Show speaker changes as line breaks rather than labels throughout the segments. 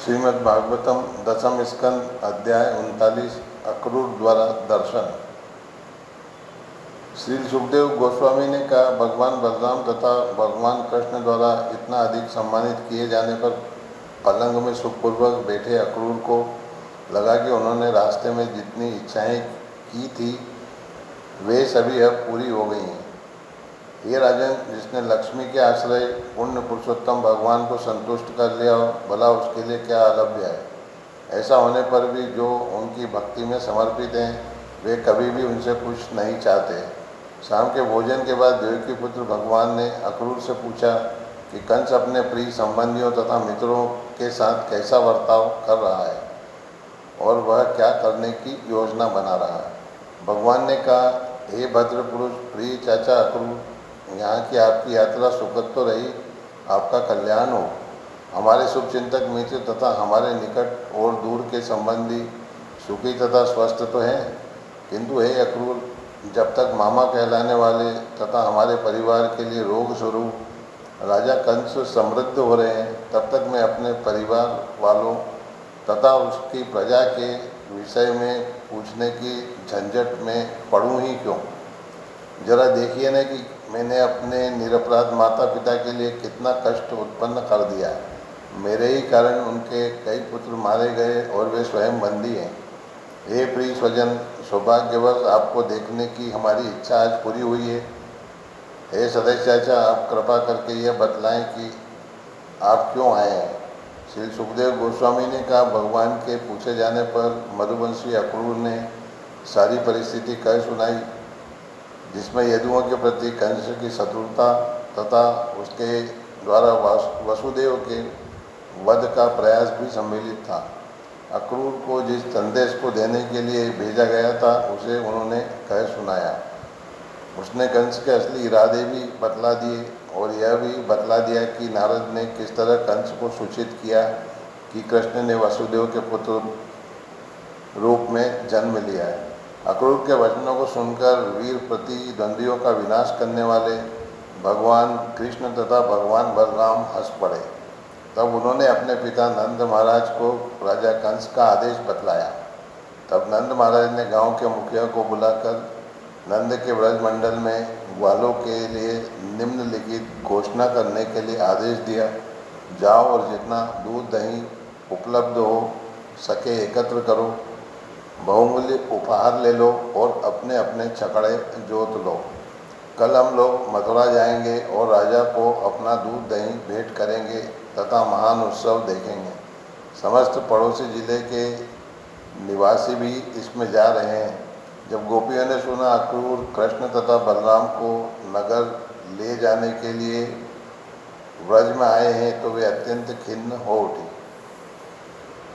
श्रीमद् भागवतम दशम स्कंद अध्याय 39 अक्रूर द्वारा दर्शन। श्री सुखदेव गोस्वामी ने कहा, भगवान बलराम तथा भगवान कृष्ण द्वारा इतना अधिक सम्मानित किए जाने पर पलंग में सुखपूर्वक बैठे अक्रूर को लगा कि उन्होंने रास्ते में जितनी इच्छाएं की थी वे सभी अब पूरी हो गई हैं। ये राजन, जिसने लक्ष्मी के आश्रय पुण्य पुरुषोत्तम भगवान को संतुष्ट कर लिया हो, भला उसके लिए क्या अलभ्य है। ऐसा होने पर भी जो उनकी भक्ति में समर्पित हैं वे कभी भी उनसे कुछ नहीं चाहते। शाम के भोजन के बाद देवकी पुत्र भगवान ने अक्रूर से पूछा कि कंस अपने प्रिय संबंधियों तथा मित्रों के साथ कैसा बर्ताव कर रहा है और वह क्या करने की योजना बना रहा है। भगवान ने कहा, हे भद्र पुरुष, प्रिय चाचा अक्रूर, यहाँ की आपकी यात्रा सुखद तो रही, आपका कल्याण हो। हमारे शुभचिंतक मित्र तथा हमारे निकट और दूर के संबंधी सुखी तथा स्वस्थ तो हैं, किंतु हे अक्रूर, जब तक मामा कहलाने वाले तथा हमारे परिवार के लिए रोग स्वरूप राजा कंस समृद्ध हो रहे हैं, तब तक मैं अपने परिवार वालों तथा उसकी प्रजा के विषय में पूछने की झंझट में पड़ूं ही क्यों। जरा देखिए न कि मैंने अपने निरपराध माता पिता के लिए कितना कष्ट उत्पन्न कर दिया है। मेरे ही कारण उनके कई पुत्र मारे गए और वे स्वयं बंदी हैं। हे प्रिय स्वजन, सौभाग्यवश आपको देखने की हमारी इच्छा आज पूरी हुई है। हे सदैव चाचा, आप कृपा करके यह बतलाएं कि आप क्यों आए हैं। श्री सुखदेव गोस्वामी ने कहा, भगवान के पूछे जाने पर मधुवंशी अक्रूर ने सारी परिस्थिति कह सुनाई, जिसमें यदुओं के प्रति कंस की शत्रुता तथा उसके द्वारा वसुदेव के वध का प्रयास भी सम्मिलित था। अक्रूर को जिस संदेश को देने के लिए भेजा गया था उसे उन्होंने कह सुनाया। उसने कंस के असली इरादे भी बतला दिए और यह भी बतला दिया कि नारद ने किस तरह कंस को सूचित किया कि कृष्ण ने वसुदेव के पुत्र रूप में जन्म लिया है। अक्रूर के वचनों को सुनकर वीर प्रतिद्वंदियों का विनाश करने वाले भगवान कृष्ण तथा भगवान बलराम हंस पड़े। तब उन्होंने अपने पिता नंद महाराज को राजा कंस का आदेश बतलाया। तब नंद महाराज ने गांव के मुखिया को बुलाकर नंद के ब्रजमंडल में ग्वालों के लिए निम्नलिखित घोषणा करने के लिए आदेश दिया, जाओ और जितना दूध दही उपलब्ध हो सके एकत्र करो, बहुमूल्य उपहार ले लो और अपने अपने छकड़े जोत लो। कल हम लोग मथुरा जाएंगे और राजा को अपना दूध दही भेंट करेंगे तथा महान उत्सव देखेंगे। समस्त पड़ोसी जिले के निवासी भी इसमें जा रहे हैं। जब गोपियों ने सुना अक्रूर कृष्ण तथा बलराम को नगर ले जाने के लिए व्रज में आए हैं तो वे अत्यंत खिन्न हो उठी।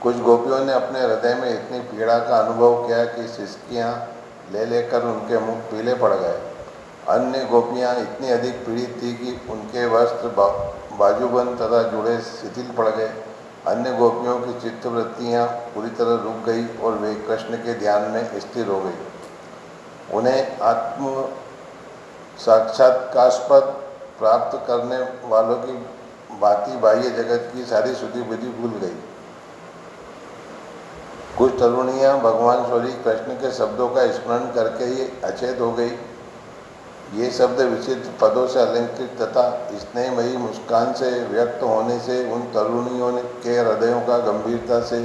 कुछ गोपियों ने अपने हृदय में इतनी पीड़ा का अनुभव किया कि सिसकियाँ ले लेकर उनके मुख पीले पड़ गए। अन्य गोपियाँ इतनी अधिक पीड़ित थी कि उनके वस्त्र बाजूबंद तथा जुड़े शिथिल पड़ गए। अन्य गोपियों की चित्तवृत्तियाँ पूरी तरह रुक गई और वे कृष्ण के ध्यान में स्थिर हो गई। उन्हें आत्म साक्षात्कार प्राप्त करने वालों की भांति बाह्य जगत की सारी शुद्धि बुद्धि भूल गई। कुछ तरुणियाँ भगवान श्री कृष्ण के शब्दों का स्मरण करके ही अचेत हो गई। ये शब्द विचित्र पदों से अलंकृत तथा स्नेहमयी मुस्कान से व्यक्त होने से उन तरुणियों के हृदयों का गंभीरता से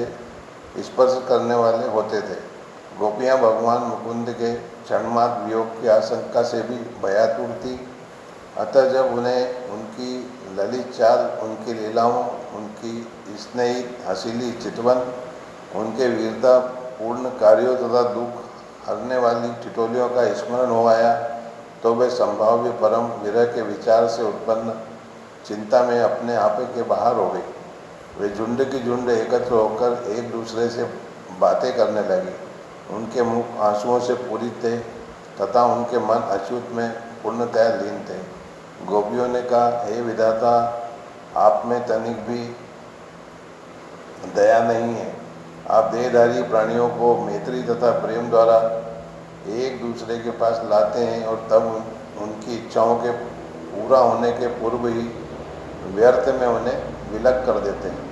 स्पर्श करने वाले होते थे। गोपियाँ भगवान मुकुंद के क्षणमात्र वियोग की आशंका से भी भयातुर थी। अतः जब उन्हें उनकी ललित चाल, उनकी लीलाओं, उनकी स्नेहित हसीली चितवन, उनके वीरता पूर्ण कार्यों तथा दुख हरने वाली ठिठोलियों का स्मरण हो आया तो वे संभाव्य परम विरह के विचार से उत्पन्न चिंता में अपने आपे के बाहर हो गई। वे झुंड की झुंड एकत्र होकर एक दूसरे से बातें करने लगे। उनके मुख आंसुओं से पूरित थे तथा उनके मन अच्युत में पूर्णतया लीन थे। गोपियों ने कहा, हे विधाता, आप में तनिक भी दया नहीं है। आप देहधारी प्राणियों को मैत्री तथा प्रेम द्वारा एक दूसरे के पास लाते हैं और तब उनकी इच्छाओं के पूरा होने के पूर्व ही व्यर्थ में उन्हें विलग कर देते हैं।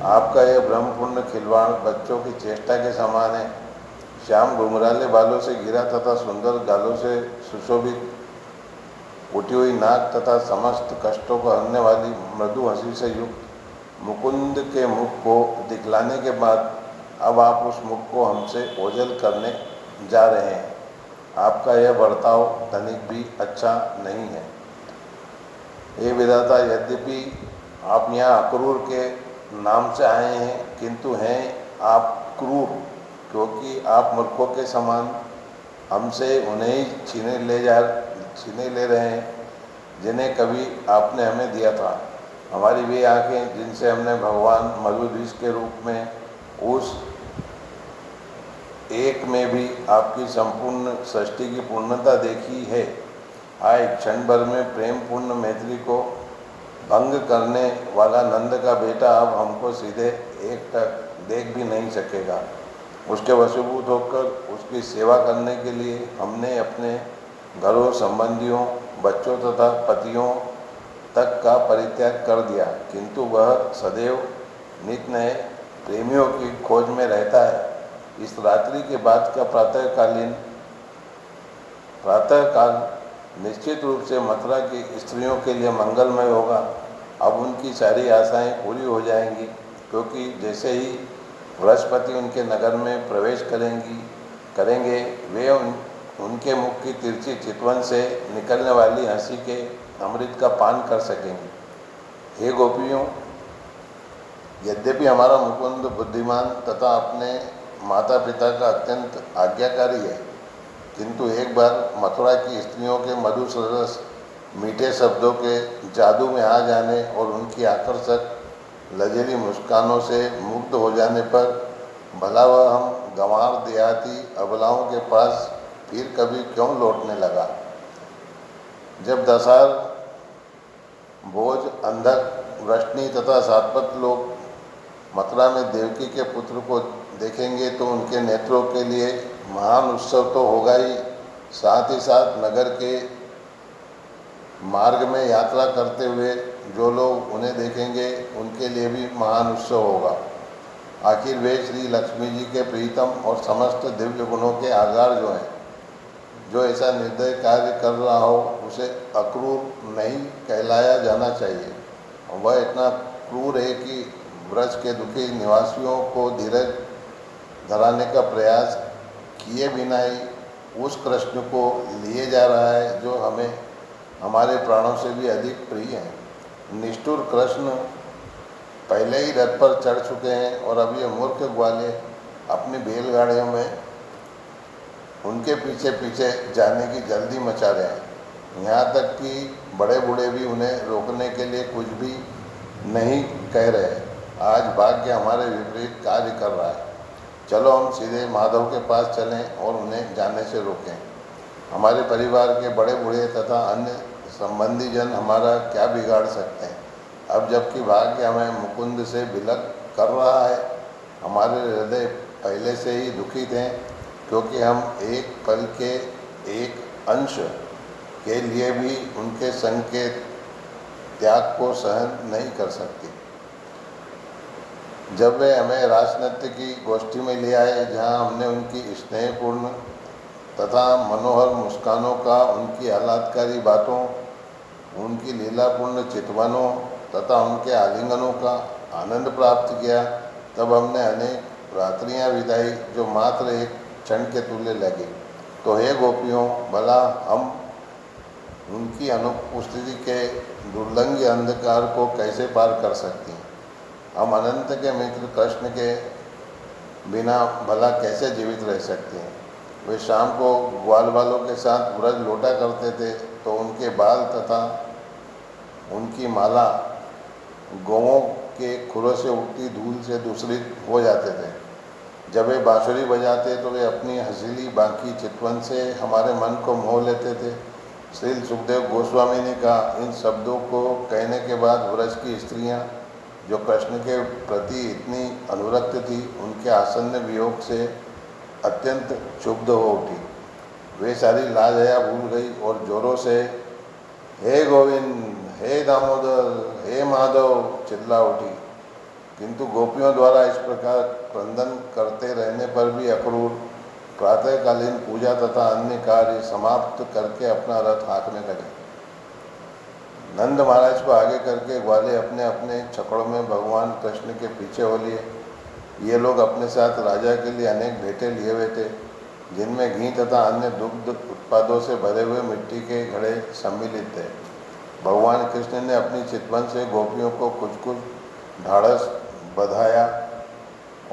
आपका यह भ्रमपूर्ण खिलवाड़ बच्चों की चेष्टा के समान है। श्याम घुंघराले बालों से घिरा तथा सुंदर गालों से सुशोभित, उठी हुई नाक तथा समस्त कष्टों को हरने वाली मृदु हंसी से युक्त मुकुंद के मुख को दिखलाने के बाद अब आप उस मुख को हमसे ओझल करने जा रहे हैं। आपका यह बर्ताव तनिक भी अच्छा नहीं है। हे विधाता, यद्यपि आप यहाँ अक्रूर के नाम से आए हैं, किंतु हैं आप क्रूर, क्योंकि आप मूर्खों के समान हमसे उन्हें ही छीने ले रहे हैं जिन्हें कभी आपने हमें दिया था। हमारी वे आँखें जिनसे हमने भगवान मधुधीश के रूप में उस एक में भी आपकी संपूर्ण सृष्टि की पूर्णता देखी है। आए क्षण भर में प्रेम पूर्ण मैत्री को भंग करने वाला नंद का बेटा अब हमको सीधे एक तक देख भी नहीं सकेगा। उसके वशीभूत होकर उसकी सेवा करने के लिए हमने अपने घरों, संबंधियों, बच्चों तथा पतियों तक का परित्याग कर दिया, किंतु वह सदैव नित नए प्रेमियों की खोज में रहता है। इस रात्रि के बाद का प्रातःकाल निश्चित रूप से मथुरा की स्त्रियों के लिए मंगलमय होगा। अब उनकी सारी आशाएं पूरी हो जाएंगी, क्योंकि जैसे ही बृहस्पति उनके नगर में प्रवेश करेंगे वे उनके मुख की तिरछी चितवन से निकलने वाली हंसी के अमृत का पान कर सकेंगे। हे गोपियों, यद्यपि हमारा मुकुंद बुद्धिमान तथा अपने माता पिता का अत्यंत आज्ञाकारी है, किंतु एक बार मथुरा की स्त्रियों के मधुर सरस मीठे शब्दों के जादू में आ जाने और उनकी आकर्षक लजेरी मुस्कानों से मुग्ध हो जाने पर भला वह हम गंवार देहाती अबलाओं के पास फिर कभी क्यों लौटने लगा। जब दसार, भोज, अंधक, वृष्णि तथा सातपत लोग मथुरा में देवकी के पुत्र को देखेंगे तो उनके नेत्रों के लिए महान उत्सव तो होगा ही, साथ ही साथ नगर के मार्ग में यात्रा करते हुए जो लोग उन्हें देखेंगे उनके लिए भी महान उत्सव होगा। आखिर वे श्री लक्ष्मी जी के प्रीतम और समस्त दिव्य गुणों के आधार जो हैं, जो ऐसा निर्दय कार्य कर रहा हो उसे अक्रूर नहीं कहलाया जाना चाहिए। वह इतना क्रूर है कि ब्रज के दुखी निवासियों को धीरज धराने का प्रयास किए बिना ही उस कृष्ण को लिए जा रहा है जो हमें हमारे प्राणों से भी अधिक प्रिय हैं। निष्ठुर कृष्ण पहले ही रथ पर चढ़ चुके हैं और अब ये मूर्ख ग्वाले अपनी बैलगाड़ियों में उनके पीछे पीछे जाने की जल्दी मचा रहे हैं। यहाँ तक कि बड़े बूढ़े भी उन्हें रोकने के लिए कुछ भी नहीं कह रहे। आज भाग्य हमारे विपरीत कार्य कर रहा है। चलो हम सीधे माधव के पास चलें और उन्हें जाने से रोकें। हमारे परिवार के बड़े बूढ़े तथा अन्य संबंधी जन हमारा क्या बिगाड़ सकते हैं। अब जबकि भाग्य हमें मुकुंद से विलग कर रहा है, हमारे हृदय पहले से ही दुखित हैं, क्योंकि हम एक पल के एक अंश के लिए भी उनके संग के त्याग को सहन नहीं कर सकती। जब वे हमें राजनृत्य की गोष्ठी में ले आए, जहाँ हमने उनकी स्नेहपूर्ण तथा मनोहर मुस्कानों का, उनकी आह्लादकारी बातों, उनकी लीलापूर्ण चितवनों तथा उनके आलिंगनों का आनंद प्राप्त किया, तब हमने अनेक रात्रियां बिताई जो मात्र एक क्षण के तुल्य लगी। तो हे गोपियों, भला हम उनकी अनुपस्थिति के दुर्लंघ्य अंधकार को कैसे पार कर सकती हैं। हम अनंत के मित्र कृष्ण के बिना भला कैसे जीवित रह सकते हैं। वे शाम को ग्वाल वालों के साथ व्रज लौटा करते थे तो उनके बाल तथा उनकी माला गौओं के खुरों से उठती धूल से दूषित हो जाते थे। जब वे बांसुरी बजाते तो वे अपनी हसीली बांकी चितवन से हमारे मन को मोह लेते थे। श्री सुखदेव गोस्वामी ने कहा, इन शब्दों को कहने के बाद व्रज की स्त्रियां जो कृष्ण के प्रति इतनी अनुरक्त थी, उनके आसन्न वियोग से अत्यंत क्षुब्ध हो उठी। वे सारी लाज हया भूल गई और जोरों से हे गोविंद, हे दामोदर, हे माधव चिल्ला उठी, किंतु गोपियों द्वारा इस प्रकार क्रंदन करते रहने पर भी अक्रूर प्रातःकालीन पूजा तथा अन्य कार्य समाप्त करके अपना रथ हाँकने लगे। नंद महाराज को आगे करके ग्वाले अपने अपने छकड़ों में भगवान कृष्ण के पीछे हो लिए। ये लोग अपने साथ राजा के लिए अनेक भेंटें लिए हुए थे, जिनमें घी तथा अन्य दुग्ध उत्पादों से भरे हुए मिट्टी के घड़े सम्मिलित थे। भगवान कृष्ण ने अपनी चितवन से गोपियों को कुछ कुछ ढाढ़स बधाया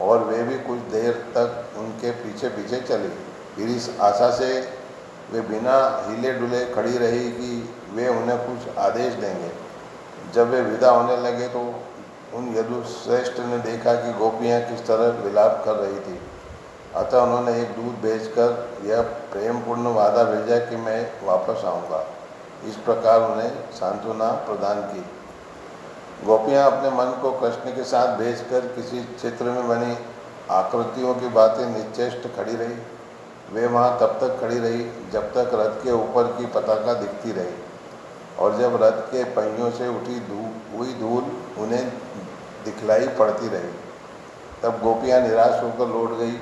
और वे भी कुछ देर तक उनके पीछे पीछे चली। फिर इस आशा से वे बिना हिले डुले खड़ी रही कि वे उन्हें कुछ आदेश देंगे। जब वे विदा होने लगे तो उन यदुश्रेष्ठ ने देखा कि गोपियाँ किस तरह विलाप कर रही थी। अतः उन्होंने एक दूत भेजकर यह प्रेमपूर्ण वादा भेजा कि मैं वापस आऊँगा। इस प्रकार उन्हें सांत्वना प्रदान की। गोपियाँ अपने मन को कृष्ण के साथ भेजकर किसी चित्र में बनी आकृतियों की बातें निश्चेष्ट खड़ी रही। वे वहाँ तब तक खड़ी रही जब तक रथ के ऊपर की पताका दिखती रही, और जब रथ के पहियों से उठी हुई धूल उन्हें दिखलाई पड़ती रही, तब गोपियाँ निराश होकर लौट गई।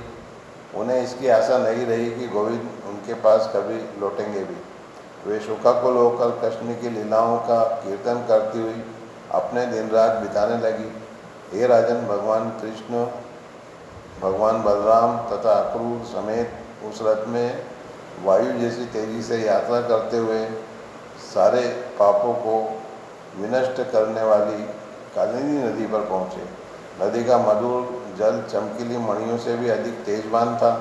उन्हें इसकी आशा नहीं रही कि गोविंद उनके पास कभी लौटेंगे भी। वे शोकाकुल होकर कृष्ण की लीलाओं का कीर्तन करती हुई अपने दिन रात बिताने लगी। हे राजन, भगवान कृष्ण, भगवान बलराम तथा अक्रूर समेत उस रथ में वायु जैसी तेजी से यात्रा करते हुए सारे पापों को विनष्ट करने वाली कालिंदी नदी पर पहुँचे। नदी का मधुर जल चमकीली मणियों से भी अधिक तेजवान था।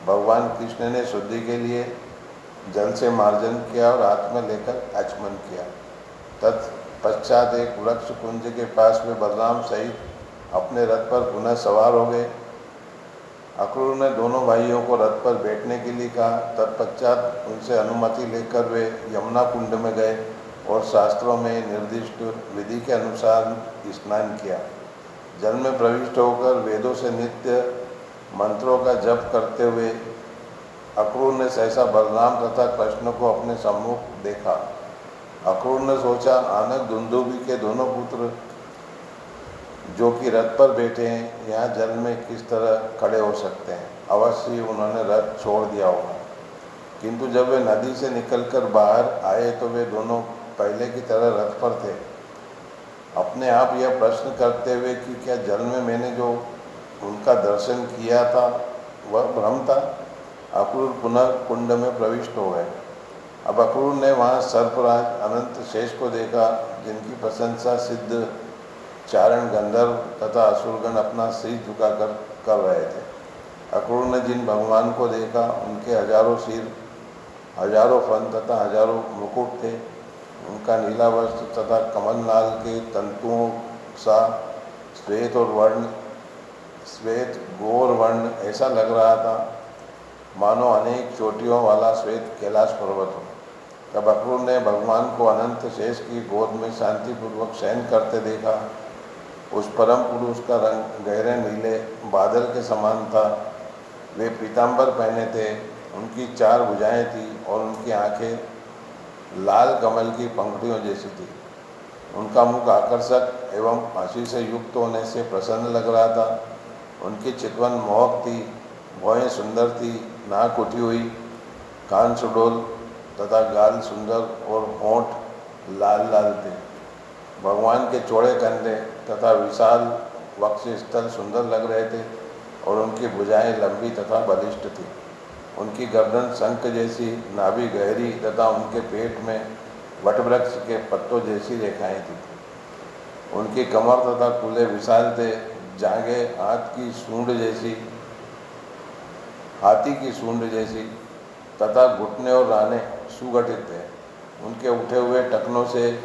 भगवान कृष्ण ने शुद्धि के लिए जल से मार्जन किया और हाथ में लेकर आचमन किया। तत्पश्चात एक वृक्ष कुंज के पास में बलराम सहित अपने रथ पर पुनः सवार हो गए। अक्रूर ने दोनों भाइयों को रथ पर बैठने के लिए कहा। तत्पश्चात उनसे अनुमति लेकर वे यमुना कुंड में गए और शास्त्रों में निर्दिष्ट विधि के अनुसार स्नान किया। जल में प्रविष्ट होकर वेदों से नित्य मंत्रों का जप करते हुए अक्रूर ने सहसा बलराम तथा कृष्ण को अपने सम्मुख देखा। अक्रूर ने सोचा, आनक दुंदुभि के दोनों पुत्र जो कि रथ पर बैठे हैं, यहाँ जल में किस तरह खड़े हो सकते हैं। अवश्य उन्होंने रथ छोड़ दिया होगा। किंतु जब वे नदी से निकलकर बाहर आए तो वे दोनों पहले की तरह रथ पर थे। अपने आप यह प्रश्न करते हुए कि क्या जल में मैंने जो उनका दर्शन किया था वह भ्रम था, अक्रूर पुनः कुंड में प्रविष्ट हो गए। अब अक्रूर ने वहाँ सर्पराज अनंत शेष को देखा, जिनकी प्रशंसा सिद्ध चारण गंधर्व तथा असुरगण अपना सिर झुकाकर कर रहे थे। अक्रूर ने जिन भगवान को देखा, उनके हजारों सिर, हजारों फन तथा हजारों मुकुट थे। उनका नीला वस्त्र तथा कमलनाल के तंतुओं सा श्वेत गौर वर्ण ऐसा लग रहा था मानो अनेक चोटियों वाला श्वेत कैलाश पर्वत हो। तब अक्रूर ने भगवान को अनंत शेष की गोद में शांतिपूर्वक शयन करते देखा। उस परम पुरुष का रंग गहरे नीले बादल के समान था। वे पीताम्बर पहने थे, उनकी 4 भुजाएं थी और उनकी आंखें लाल कमल की पंखुड़ियों जैसी थी। उनका मुख आकर्षक एवं हंसी से युक्त होने से प्रसन्न लग रहा था। उनकी चितवन मोहक थी, भौहें सुंदर थी, नाक उठी हुई, कान सुडोल तथा गाल सुंदर और होंठ लाल लाल थे। भगवान के चौड़े कंधे तथा विशाल वक्षस्थल सुंदर लग रहे थे और उनकी भुजाएं लंबी तथा बलिष्ठ थी। उनकी गर्दन शंख जैसी, नाभि गहरी तथा उनके पेट में वटवृक्ष के पत्तों जैसी रेखाएं थी। उनकी कमर तथा कूल्हे विशाल थे, जांघें हाथी की सूंड जैसी तथा घुटने और राने सुगठित थे। उनके उठे हुए टखनों से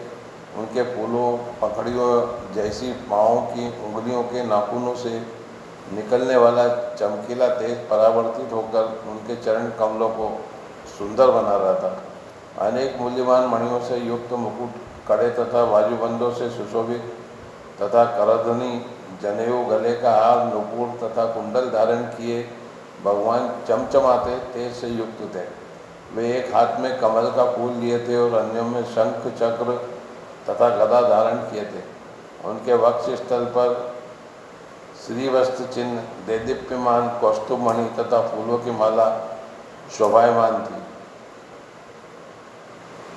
उनके फूलों पखड़ियों जैसी पाँवों की उंगलियों के नाखूनों से निकलने वाला चमकीला तेज परावर्तित होकर उनके चरण कमलों को सुंदर बना रहा था। अनेक मूल्यवान मणियों से युक्त मुकुट, कड़े तथा बाजूबंदों से सुशोभित तथा करधनी, जनेऊ, गले का हार, नुपुर तथा कुंडल धारण किए भगवान चमचमाते तेज से युक्त थे। वे एक हाथ में कमल का फूल लिए थे और अन्यों में शंख, चक्र तथा गदा धारण किए थे। उनके वक्ष स्थल पर श्रीवस्त्र चिन्ह, देदीप्यमान कौस्तुभ मणि तथा फूलों की माला शोभायमान थी।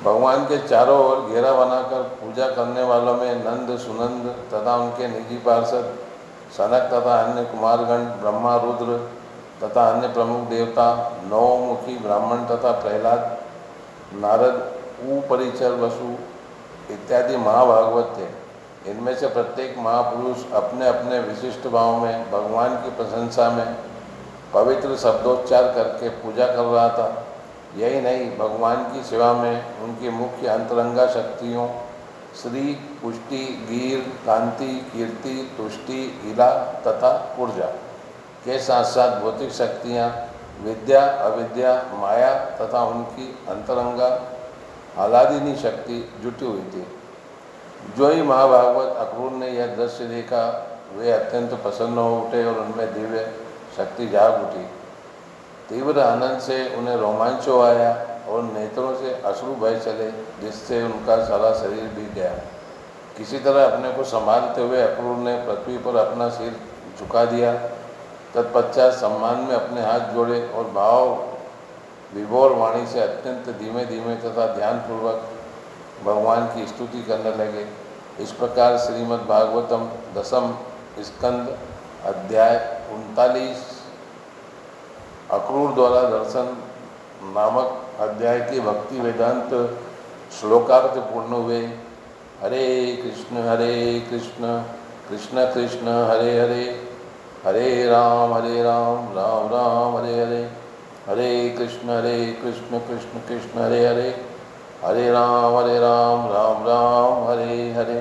भगवान के चारों ओर घेरा बनाकर पूजा करने वालों में नंद, सुनंद तथा उनके निजी पार्षद, सनक तथा अन्य कुमारगण, ब्रह्मा, रुद्र तथा अन्य प्रमुख देवता, नवमुखी ब्राह्मण तथा प्रहलाद, नारद, उपरिचर, वसु इत्यादि महाभागवत थे। इनमें से प्रत्येक महापुरुष अपने अपने विशिष्ट भाव में भगवान की प्रशंसा में पवित्र शब्दोच्चार करके पूजा कर रहा था। यही नहीं, भगवान की सेवा में उनकी मुख्य अंतरंगा शक्तियों श्री, पुष्टि, वीर, कांति, कीर्ति, तुष्टि, इला तथा ऊर्जा के साथ साथ भौतिक शक्तियाँ विद्या, अविद्या, माया तथा उनकी अंतरंगा आह्लादिनी शक्ति जुटी हुई थी। जो ही महाभागवत अक्रूर ने यह दृश्य देखा, वे अत्यंत प्रसन्न हो उठे और उनमें दिव्य शक्ति जाग उठी। तीव्र आनंद से उन्हें रोमांच हो आया और नेत्रों से अश्रु बह चले, जिससे उनका सारा शरीर भीग गया। किसी तरह अपने को संभालते हुए अक्रूर ने पृथ्वी पर अपना सिर झुका दिया। तत्पश्चात सम्मान में अपने हाथ जोड़े और भाव विभोर वाणी से अत्यंत धीमे धीमे तथा ध्यानपूर्वक भगवान की स्तुति करने लगे। इस प्रकार श्रीमद् भागवतम दशम स्कंद अध्याय 39 अक्रूर द्वारा दर्शन नामक अध्याय की भक्ति वेदांत श्लोकार्थ पूर्ण हुए। हरे कृष्ण कृष्ण कृष्ण हरे हरे, हरे राम राम राम हरे हरे, हरे कृष्ण कृष्ण कृष्ण हरे हरे, हरे राम राम राम हरे हरे।